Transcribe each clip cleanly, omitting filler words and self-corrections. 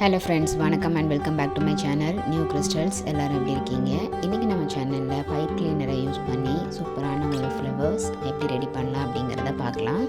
Hello friends, வணக்கம் and welcome back to my channel new crystals. எல்லோரும் எப்படி இருக்கீங்க? இன்றைக்கி நம்ம சேனலில் பைப் கிளீனரை யூஸ் பண்ணி சூப்பரான ஒரு ஃப்ளவர்ஸ் எப்படி ரெடி பண்ணலாம் அப்படிங்கிறத பார்க்கலாம்.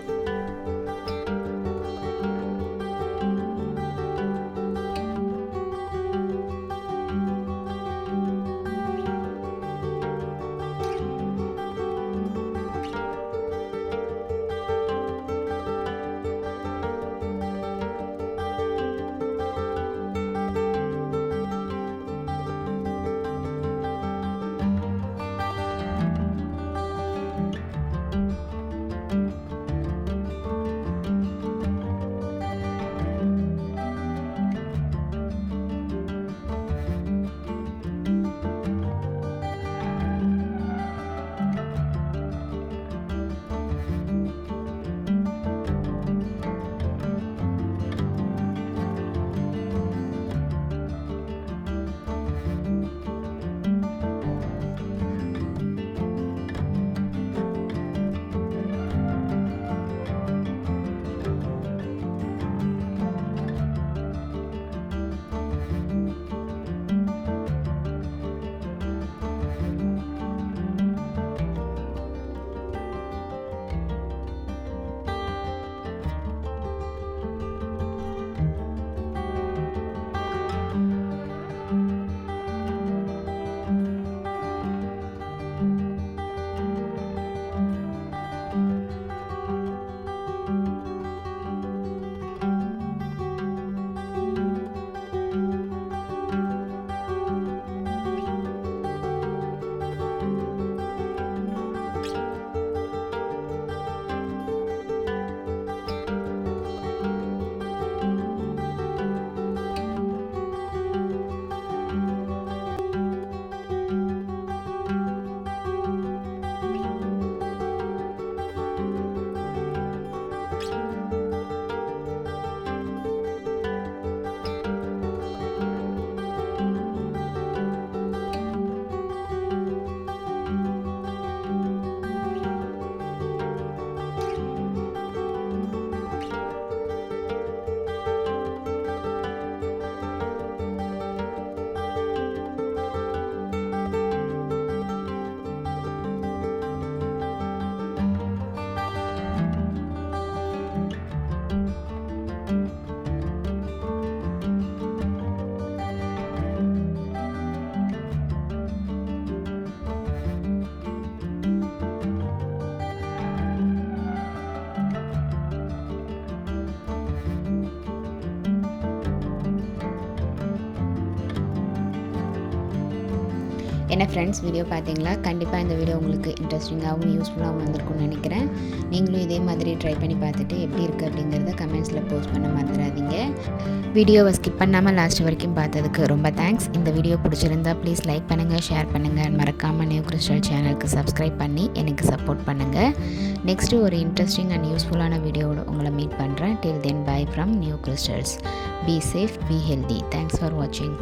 என்ன ஃப்ரெண்ட்ஸ், வீடியோ பார்த்தீங்களா? கண்டிப்பாக இந்த வீடியோ உங்களுக்கு இன்ட்ரெஸ்டிங்காகவும் யூஸ்ஃபுல்லாகவும் வந்திருக்கும்னு நினைக்கிறேன். நீங்களும் இதே மாதிரி ட்ரை பண்ணி பார்த்துட்டு எப்படி இருக்குது அப்படிங்கிறத கமெண்ட்ஸில் போஸ்ட் பண்ண மறந்துடாதீங்க. வீடியோவை ஸ்கிப் பண்ணாமல் லாஸ்ட் வரைக்கும் பார்த்ததுக்கு ரொம்ப தேங்க்ஸ். இந்த வீடியோ பிடிச்சிருந்தா ப்ளீஸ் லைக் பண்ணுங்கள், ஷேர் பண்ணுங்கள். மறக்காமல் நியூ கிறிஸ்டல் சேனலுக்கு சப்ஸ்கிரைப் பண்ணி எனக்கு சப்போர்ட் பண்ணுங்கள். நெக்ஸ்ட்டு ஒரு இன்ட்ரெஸ்டிங் அண்ட் யூஸ்ஃபுல்லான வீடியோவோட உங்களை மீட் பண்ணுறேன். Till then bye from New Crystals. Be safe, be healthy. Thanks for வாட்சிங்.